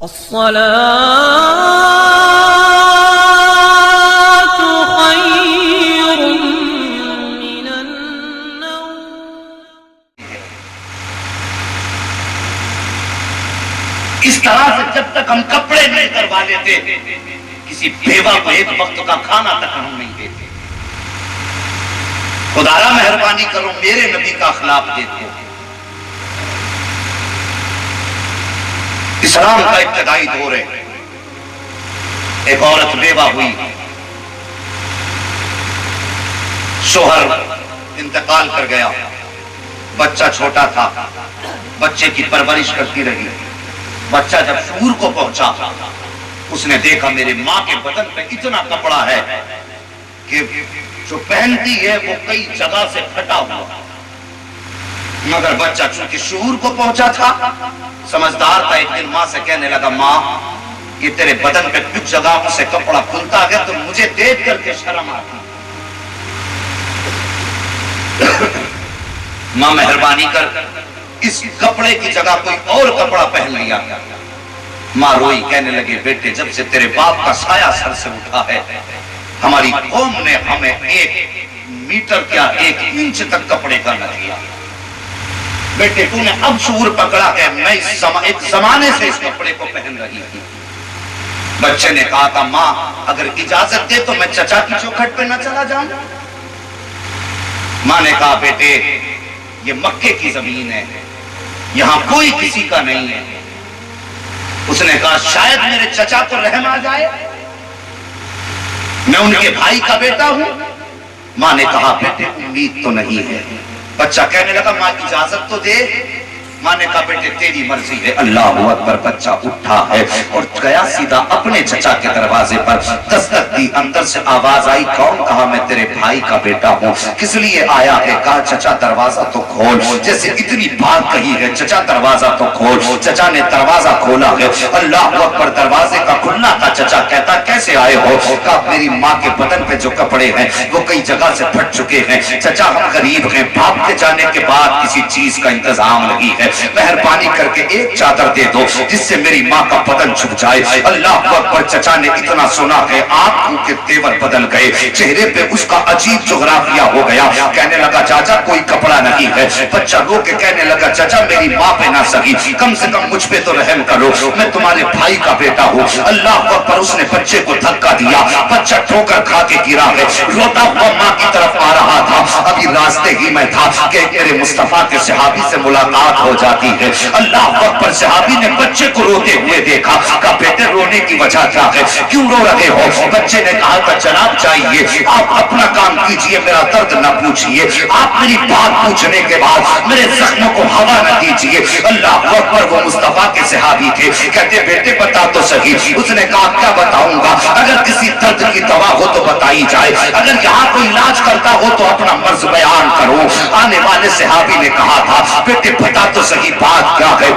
الصلاة خير من النوم. اس طرح سے جب تک ہم کپڑے نہیں کروا لیتے کسی بیوہ کو ایک وقت کا کھانا تک ہم نہیں دیتے. خدا مہربانی کرو میرے نبی کا اخلاق دیکھو. اسلام کا ابتدائی دور ہے. ایک عورت بیوہ ہوئی, شوہر انتقال کر گیا, بچہ چھوٹا تھا, بچے کی پرورش کرتی رہی. بچہ جب شعور کو پہنچا اس نے دیکھا میرے ماں کے بدن پہ اتنا کپڑا ہے کہ جو پہنتی ہے وہ کئی جگہ سے پھٹا ہوا, مگر بچہ چونکہ شعور کو پہنچا تھا, سمجھدار تھا, ایک دن ماں سے کہنے لگا ماں یہ تیرے بدن پہ کچھ جگہوں سے کپڑا کھلتا گیا تو مجھے دیکھ کر کے شرم آتی. ماں مہربانی کر اس کپڑے کی جگہ کوئی اور کپڑا پہن لیا. ماں روئی, کہنے لگے بیٹے جب سے تیرے باپ کا سایہ سر سے اٹھا ہے ہماری قوم نے ہمیں 1 میٹر کیا 1 انچ تک کپڑے کا نہ دیا. بیٹے تو نے اب شعور پکڑا ہے, میں ایک زمانے سے اس کپڑے کو پہن رہی ہوں. بچے نے کہا تھا ماں اگر اجازت دے تو میں چچا کی چوکھٹ پہ نہ چلا جاؤں. ماں نے کہا بیٹے یہ مکے کی زمین ہے, یہاں کوئی کسی کا نہیں ہے. اس نے کہا شاید میرے چچا کو رحم آ جائے, میں ان کے بھائی کا بیٹا ہوں. ماں نے کہا بیٹے امید تو نہیں ہے. بچہ کہنے لگا ماں اجازت تو دے. ماں نے کہا بیٹے تیری مرضی ہے. اللہ اکبر. بچہ اٹھا ہے اور گیا سیدھا اپنے چچا کے دروازے پر, دستک دی, اندر سے آواز آئی کون؟ کہا میں تیرے بھائی کا بیٹا ہوں. کس لیے آیا ہے؟ کہا چچا دروازہ تو کھول. جیسے اتنی بات کہی ہے چچا دروازہ تو کھول. چچا نے دروازہ کھولا ہے. اللہ اکبر. دروازے کا کھلنا تھا. چچا کہتا کیسے آئے ہو؟ کہا میری ماں کے بدن پہ جو کپڑے ہیں وہ کئی جگہ سے پھٹ چکے ہیں. چچا ہم غریب ہیں, باپ کے جانے کے بعد کسی چیز کا انتظام نہیں ہے, مہربانی کر کے ایک چادر دے دو جس سے میری ماں کا بدن چھپ جائے. اللہ اکبر. چچا نے اتنا سنا ہے آنکھوں کے تیور بدل گئے, چہرے پہ اس کا عجیب جغرافیہ ہو گیا. کہنے لگا چاچا کوئی کپڑا نہیں ہے. بچہ رو کے کہنے لگا چچا میری ماں پہ نہ سہی, کم سے کم مجھ پہ تو رحم کرو, میں تمہارے بھائی کا بیٹا ہوں. اللہ اکبر. اس نے بچے کو دھکا دیا, بچہ ٹھوکر کھا کے گرا ہے, روتا ہوا ماں کی طرف آ رہا تھا. ابھی راستے ہی میں تھا کہ میرے مصطفیٰ کے صحابی سے ملاقات ہو جاتی ہے. اللہ اکبر. صحابی نے بچے کو روتے ہوئے دیکھا. کہا بیٹے رونے کی وجہ کیا ہے, کیوں رو رہے ہو؟ بچے نے کہا تھا جناب چاہیے آپ اپنا کام کیجئے, میرا درد نہ پوچھئے, آپ میری بات پوچھنے کے بعد میرے زخموں کو ہوا نہ دیجئے. اللہ اکبر. وہ مصطفیٰ کے صحابی تھے. کہتے بیٹے بتا تو صحیح. اس نے کہا کیا بتاؤں گا, اگر کسی درد کی دوا ہو تو بتائی جائے, اگر یہاں کوئی علاج کرتا ہو تو اپنا مرض بیان کرو. آنے والے صحابی نے کہا تھا بیٹے بتا تو صحیح بات کیا ہے.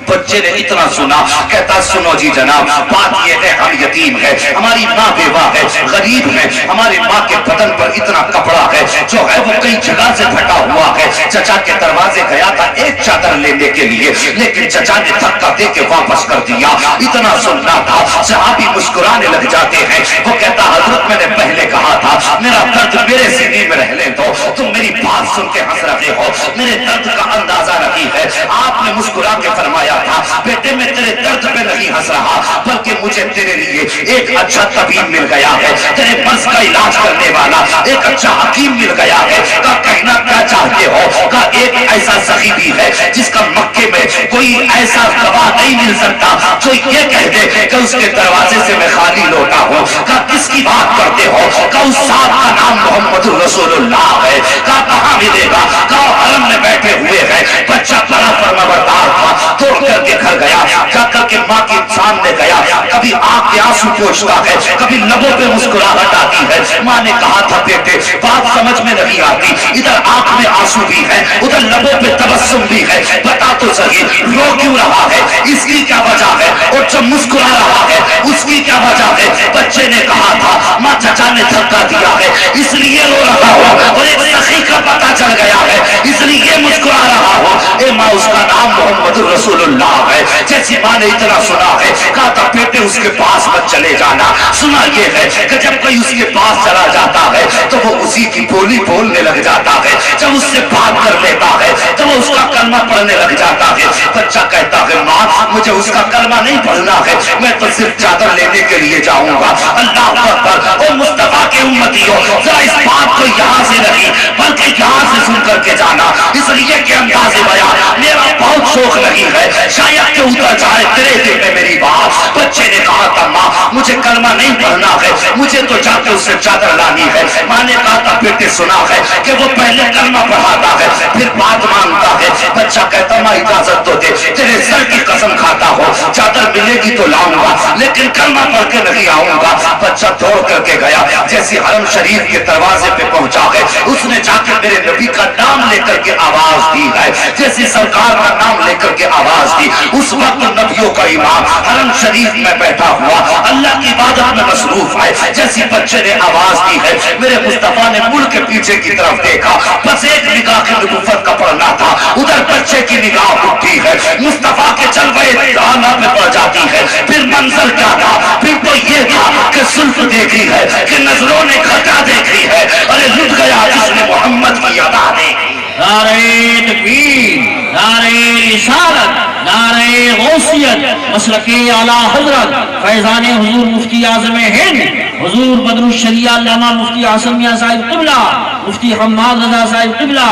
بچے نے اتنا سنا, کہتا سنو جی جناب بات یہ ہے ہم یتیم ہے, ہماری ماں بیوہ ہے, غریب ہے, ہماری ماں کے بدن پر اتنا کپڑا ہے جو ہے وہ کئی جگہ سے پھٹا ہوا ہے. چچا کے دروازے گیا تھا ایک چادر لینے کے لیے, لیکن چچا نے دھکا دے کے واپس کر دیا. اتنا سننا تھا. صحابی مسکرانے لگ جاتے ہیں. وہ کہتا حضرت میں نے پہلے کہا تھا میرا درد میرے سینے میں رہنے دو, تم میری بات سن کے ہنس رہے ہو, میرے درد کا اندازہ نہیں ہے. آپ نے مسکرا کے فرمایا تھا بیٹے میں تیرے درد پہ نہیں ہنس رہا بلکہ مجھے تیرے لیے ایک اچھا طبیب مل گیا ہے, تیرے مرض کا علاج کرنے والا ایک اچھا حکیم مل گیا ہے. کہا کہنا کیا چاہتے ہو؟ کہا ایک ایسا سخی بھی ہے جس کا مکے میں کوئی ایسا گواہ نہیں مل سکتا جو یہ کہہ دے کہ اس کے دروازے سے میں خالی لوٹا ہوں. کہا کس کی بات کرتے ہو؟ کہا اس صاحب کا نام محمد رسول اللہ ہے. کہا کہاں ملے گا؟ کہا حرم میں بیٹھے ہوئے ہیں. بچہ بڑا فرمانبردار تھا, توڑ کر کے گھر گیا, جا کر کے ماں کے سامنے گیا. کبھی آنکھ کے آنسو پوچھتا ہے, کبھی لبوں پہ مسکراہٹ آتی ہے. ماں نے کہا تھا بیٹے بات سمجھ میں نہیں آتی, ادھر آنکھ میں آنسو بھی ہے ادھر لبوں پہ تبسم بھی ہے, بتا تو صحیح رو کیوں رہا ہے, اس کی کیا وجہ ہے, اور جب مسکرا رہا ہے اس کی کیا وجہ ہے؟ بچے نے کہا تھا ماں چچا نے دھکا دیا ہے اس لیے رو رہا ہو, اور ایک سخی کا پتہ چل گیا ہے اس لیے مسکرا رہا ہو. اے ماں اس کا نام محمد رسول اللہ ہے. جیسی ماں نے اتنا سنا ہے کہا تھا بیٹے اس کے پاس مت چلے جانا. سنا یہ ہے کہ جب کوئی اس کے پاس چلا جاتا ہے تو وہ اسی کی بولی بولنے لگ جاتا ہے. جب اس سے بات کر لیتا ہے تو وہ اس کا کلمہ پڑھنے لگ جاتا ہے. بچہ کہتا ہے ماں مجھے اس کا کلمہ نہیں پڑھنا ہے, میں تو صرف چادر لینے کے لیے جاؤں گا. اللہ اکبر. اور مصطفیٰ کے امتیوں ذرا اس بات کو یہاں سے نہیں بلکہ یہاں سے سن کر کے جانا, اس لیے کہ انداز بیان میرا بہت شوق نہیں ہے شاید کہ اتر جائے تیرے دل میں میری بات. بچے نے کہا تھا ماں مجھے کلمہ نہیں پڑھنا ہے, مجھے تو جا کے اس سے چادر لانی ہے. ماں نے کہا تھا بیٹے سنا ہے کہ وہ پہلے کلمہ پڑھاتا ہے پھر بات مانگتا ہے. بچہ کہتا ماں اجازت تو دے, تیرے سر کی قسم کھاتا ہو چادر ملے گی تو لاؤں گا لیکن کلمہ پڑھ کے نہیں آؤں گا. بچہ دوڑ کر کے گیا. جیسے حرم شریف کے دروازے پہ پہنچا ہے اس نے جا کے میرے نبی کا نام لے کر کے آواز دی ہے, جیسے سرکار کا نام لے کر کے آواز دی. اس وقت نبیوں کا امام حرم شریف میں بیٹھا ہوا اللہ کی عبادت میں مصروف ہے. جیسی بچے نے آواز دی ہے میرے مصطفیٰ نے مڑ کے پیچھے کی طرف دیکھا, بس ایک نگاہ کی نبوت کا پڑھنا تھا, ادھر بچے کی نگاہ اٹھتی ہے مصطفیٰ کے جلوے رانا پہ پڑ جاتی ہے. پھر منظر کیا تھا, پھر تو یہ تھا کہ زلف دیکھی ہے کہ نظروں نے گھٹا دیکھی ہے. ارے لٹ گیا جس نے محمد کی ادا دیکھی. نعرہ تکبیر, نعرہ رسالت, نعرہ غوثیت, مسلک اعلیٰ حضرت فیضان حضور مفتی اعظم ہند حضور بدر الشریعہ علامہ مفتی حسن میاں صاحب قبلہ, مفتی حماد رضا صاحب قبلہ,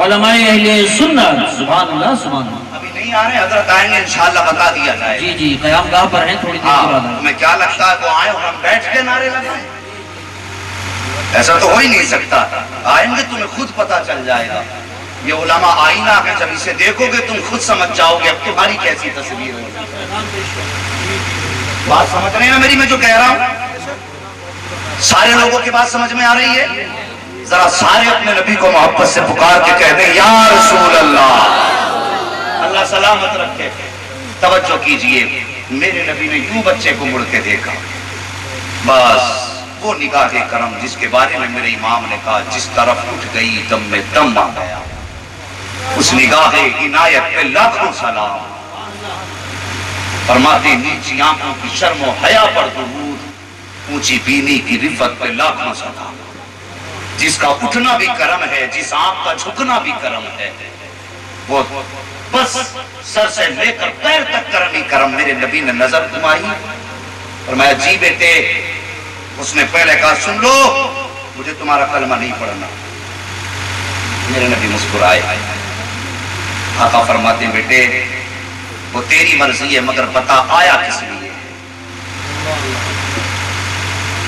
علماء اہل سنت. سبحان اللہ سبحان اللہ. ابھی نہیں آ رہے, حضرت آئیں گے انشاءاللہ بتا دیا جائے. جی جی قیام گاہ پر ہیں, تھوڑی دیر کے بعد آئیں. تمہیں کیا لگتا ہے وہ آئے اور ہم بیٹھ کے نعرے لگائیں؟ ایسا تو ہو ہی نہیں سکتا. آئیں گے تمہیں خود پتا چل جائے گا. یہ علماء آئینہ ہے, جب اسے دیکھو گے تم خود سمجھ جاؤ گے اب تمہاری کیسی تصویر ہے. بات سمجھ رہے ہیں میری میں جو کہہ رہا ہوں؟ سارے لوگوں کی بات سمجھ میں آ رہی ہے؟ ذرا سارے اپنے نبی کو محبت سے پکار کے کہہ دیں یا رسول اللہ. اللہ سلامت رکھے. توجہ کیجئے, میرے نبی نے یوں بچے کو مڑ کے دیکھا, بس وہ نگاہ کرم جس کے بارے میں میرے امام نے کہا جس طرف اٹھ گئی دم میں دم آ گیا. اس نگاہ عنایت پہ لاکھوں سلام. فرماتے نیچی آنکھوں کی شرم و حیا پر درود, اونچی بینی کی رفت پہ لاکھوں سلام. جس کا اٹھنا بھی کرم ہے, جس آنکھ کا جھکنا بھی کرم ہے, وہ بس سر سے لے کر پیر تک کرم ہی کرم. میرے نبی نے نظر گھمائی, فرمایا جی بیٹے. اس نے پہلے کہا سن لو مجھے تمہارا کلمہ نہیں پڑھنا. میرے نبی مسکرائے. آقا فرماتے بیٹے وہ تیری مرضی ہے مگر بتا آیا کس لیے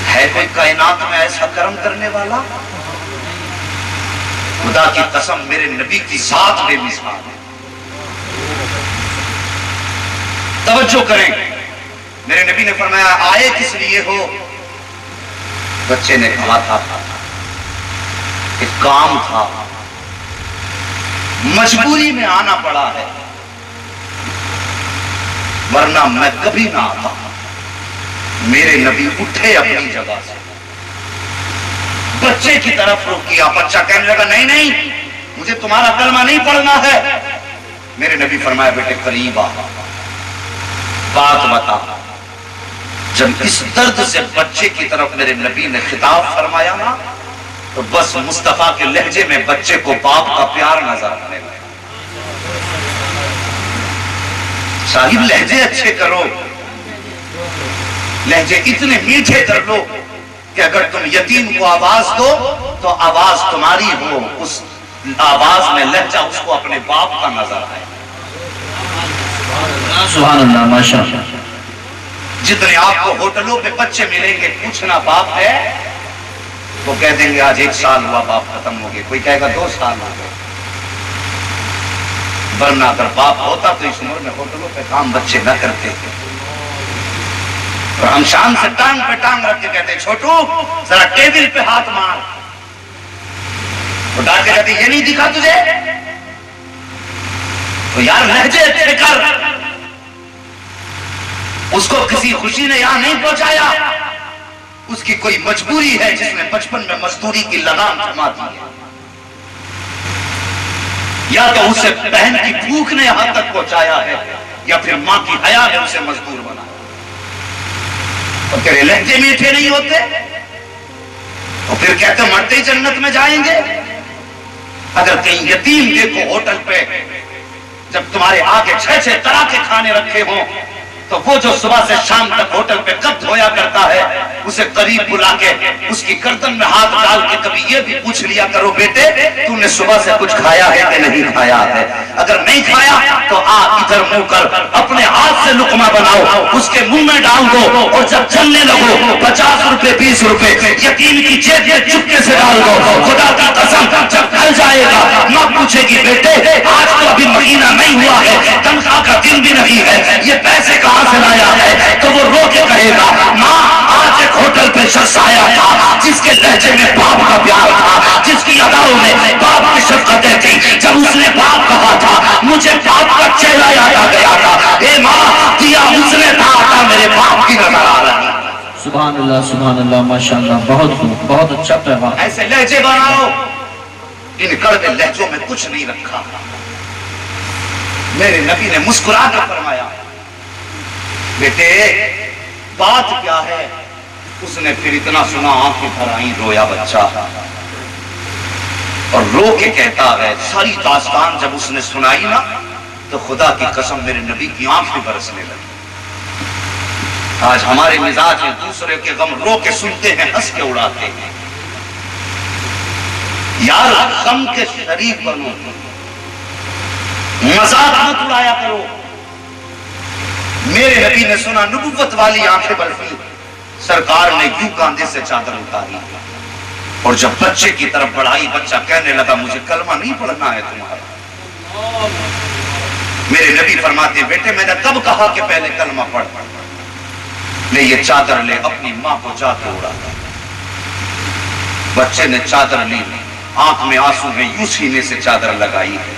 ہے؟ کوئی کائنات میں ایسا کرم کرنے والا؟ خدا کی قسم میرے نبی کی ذات بے مثال ہے. توجہ کریں, میرے نبی نے فرمایا آئے کس لیے ہو؟ بچے نے کہا تھا کہ کام تھا, مجبوری میں آنا پڑا ہے, ورنہ میں کبھی نہ آتا. میرے نبی اٹھے اپنی جگہ سے, بچے کی طرف رخ کیا. بچہ کہنے لگا نہیں نہیں مجھے تمہارا کلمہ نہیں پڑھنا ہے. میرے نبی فرمایا بیٹے قریب آ, بات بتا. جب اس درد سے بچے کی طرف میرے نبی نے خطاب فرمایا نا تو بس مصطفیٰ کے لہجے میں بچے کو باپ کا پیار نظر آنے لگا. صاحب لہجے اچھے کرو, لہجے اتنے میٹھے کر لو کہ اگر تم یتیم کو آواز دو تو آواز تمہاری ہو, اس آواز میں لہجہ اس کو اپنے باپ کا نظر آئے. سبحان اللہ ماشاءاللہ. جتنے آپ کو ہوٹلوں پہ بچے ملیں گے پوچھنا باپ ہے, وہ کہہ دیں گے آج 1 سال ہوا باپ ختم ہو گئے. کوئی کہے گا 2 سال ہو گئے. ورنہ اگر باپ ہوتا تو اس عمر میں ہوٹلوں پہ کام بچے نہ کرتے. اور ہم شام سے ٹانگ پہ ٹانگ رکھ کے کہتے چھوٹو ذرا ٹیبل پہ ہاتھ مار. وہ ڈال کے کہتے یہ نہیں دکھا تجھے؟ تو یار لہجے اچھے کر. اس کو کسی خوشی نے یہاں نہیں پہنچایا, اس کی کوئی مجبوری ہے جس نے بچپن میں مزدوری کی لگام تھما دی ہے, یا تو اسے بہن کی بھوک نے یہاں تک پہنچایا ہے یا پھر ماں کی حیا نے اسے مزدور بنا. اور تیرے لہجے میٹھے نہیں ہوتے اور پھر کہتے مرتے ہی جنت میں جائیں گے. اگر کہیں یتیم دیکھو ہوٹل پہ جب تمہارے آگے 6 طرح کے کھانے رکھے ہوں تو وہ جو صبح سے شام تک ہوٹل پہ کب دھویا کرتا ہے اسے قریب بلا کے اس کی گردن میں ہاتھ ڈال کے کبھی یہ بھی پوچھ لیا کرو بیٹے تم نے صبح سے کچھ کھایا ہے کہ نہیں کھایا ہے. اگر نہیں کھایا تو آ ادھر منہ کر اپنے ہاتھ سے لقمہ بناؤ اس کے منہ میں ڈال دو اور جب چلنے لگو 50 روپے 20 روپے یتیم کی جیب میں چپکے سے ڈال دو. خدا کی قسم جب گھر جائے گا ماں پوچھے گی بیٹے آج تو ابھی مہینہ نہیں ہوا ہے تنخواہ کا دن بھی نہیں ہے یہ پیسے کہاں سے لایا ہے تو وہ رو کے کہے گا ماں آج ایک ہوٹل پہ شخص آیا تھا جس کے لہجے میں باپ کا پیار تھا جس کی اداؤں میں باپ کی شفقتیں تھی. جب اس نے باپ کہا تھا مجھے باپ کا چہرہ یاد آ گیا تھا. اے ماں دیا اس نے تھا میرے باپ کی نظر آ رہی. سبحان اللہ ماشاءاللہ بہت خوب بہت اچھا پیغام. ایسے لہجے بناؤ. ان کڑوے لہجوں میں کچھ نہیں رکھا. میرے نبی نے مسکرا کر فرمایا بیٹے بات کیا ہے. اس نے پھر اتنا سنا آنکھیں بھر آئیں رویا بچہ اور رو کے کہتا ہے ساری داستان جب اس نے سنائی نا تو خدا کی قسم میرے نبی کی آنکھیں برسنے لگی. آج ہمارے مزاج ہیں دوسرے کے غم رو کے سنتے ہیں ہنس کے اڑاتے ہیں. یار غم کے شریک بنو مذاق مت اڑایا کرو. میرے نبی نے سنا نبوت والی آنکھیں برفی سرکار نے یوں کاندھے سے چادر اتاری اور جب بچے کی طرف بڑھائی بچہ کہنے لگا مجھے کلمہ نہیں پڑھنا ہے تمہارا. میرے نبی فرماتے بیٹے میں نے کب کہا کہ پہلے کلمہ پڑھ لے یہ چادر لے اپنی ماں کو جا کے اڑا. بچے نے چادر لی آنکھ میں آنسو میں یوں سینے سے چادر لگائی ہے.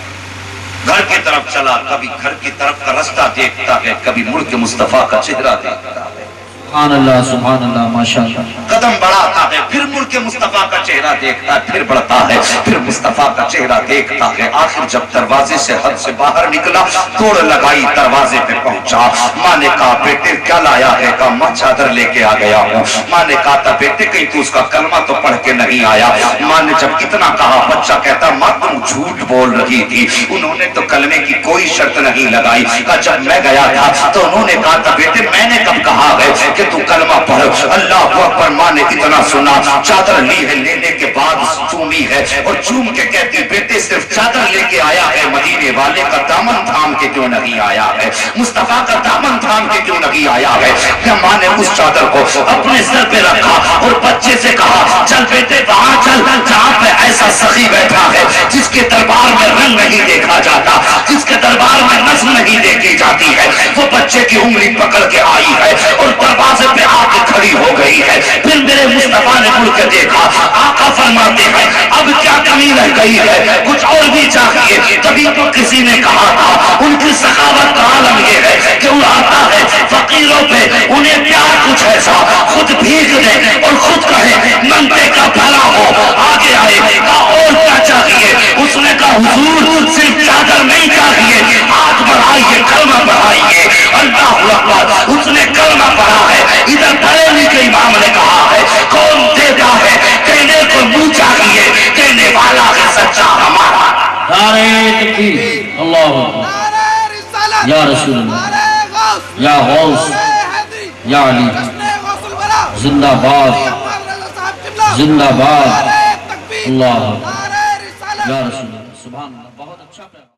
گھر کی طرف چلا کبھی گھر کی طرف کا رستہ دیکھتا ہے کبھی مڑ کے مصطفیٰ کا چہرہ دیکھتا ہے. سبحان اللہ ماشاءاللہ. قدم بڑھاتا ہے پھر مڑ کے مصطفیٰ کا چہرہ دیکھتا ہے پھر بڑھتا ہے پھر مصطفیٰ کا چہرہ دیکھتا ہے. آخر جب دروازے سے حد سے باہر نکلا دوڑ لگائی دروازے پہ پہنچا. ماں نے کہا بیٹے کیا لایا ہے؟ کہا ماں چادر لے کے آ گیا ہوں. ماں نے کہا تھا بیٹے کہیں تو اس کا کلمہ تو پڑھ کے نہیں آیا. ماں نے جب اتنا کہا بچہ کہتا ماں تم جھوٹ بول رہی تھی انہوں نے تو کلمے کی کوئی شرط نہیں لگائی. کہا جب میں گیا تھا تو انہوں نے کہا تھا بیٹے میں نے کب کہا ہے کہ تو کلمہ پڑھ. اللہ اکبر. ماں نے اتنا سنا چادر لی ہے لینے کے بعد چومی ہے اور چوم کے کہتی بیٹے صرف چادر لے کے آیا ہے مدینے والے کا دامن تھام کے کیوں نہیں آیا ہے مصطفیٰ کا دامن تھام کے کیوں نہیں آیا ہے. کہ ماں نے اس چادر کو اپنے سر پہ رکھا اور بچے سے کہا چل بیٹے وہاں چل جہاں پہ ایسا سخی بیٹھا ہے جس کے دربار میں رنگ نہیں دیکھا جاتا جس کے دربار میں نظم نہیں دیکھی جاتی ہے. وہ بچے کی انگلی پکڑ کے آئی ہے اور دروازے پہ آ کے کھڑی ہو گئی ہے. پھر میرے مصطفیٰ نے مڑ کے دیکھا. آقا فرماتے ہیں اب کیا کمی رہ گئی ہے کچھ اور بھی چاہیے. تبھی تو کسی نے کہا تھا ان کی سخاوت کا عالم یہ ہے کہ اڑاتا ہے فقیروں پہ انہیں پیار کچھ ایسا خود بھیگ دے اور خود کہے منتے کا بھلا ہو. آگے آئے کہا اور کیا چاہیے. اس نے کہا حضور صرف چادر نہیں چاہیے ہاتھ بڑھائیے کلمہ پڑھائیے. اللہ اکبر. اس نے کلمہ پڑھا ہے. ادھر بریلی کے امام نے کہا ہے کون دیتا ہے کہنے کو منہ چاہیے کہنے والا ہے سچا ہمارا. نعرہ تکبیر اللہ اکبر. یا رسول اللہ یا غوث یا علی زندہ باد زندہ باد. اللہ اکبر. یا رسول اللہ سبحان اللہ. بہت اچھا.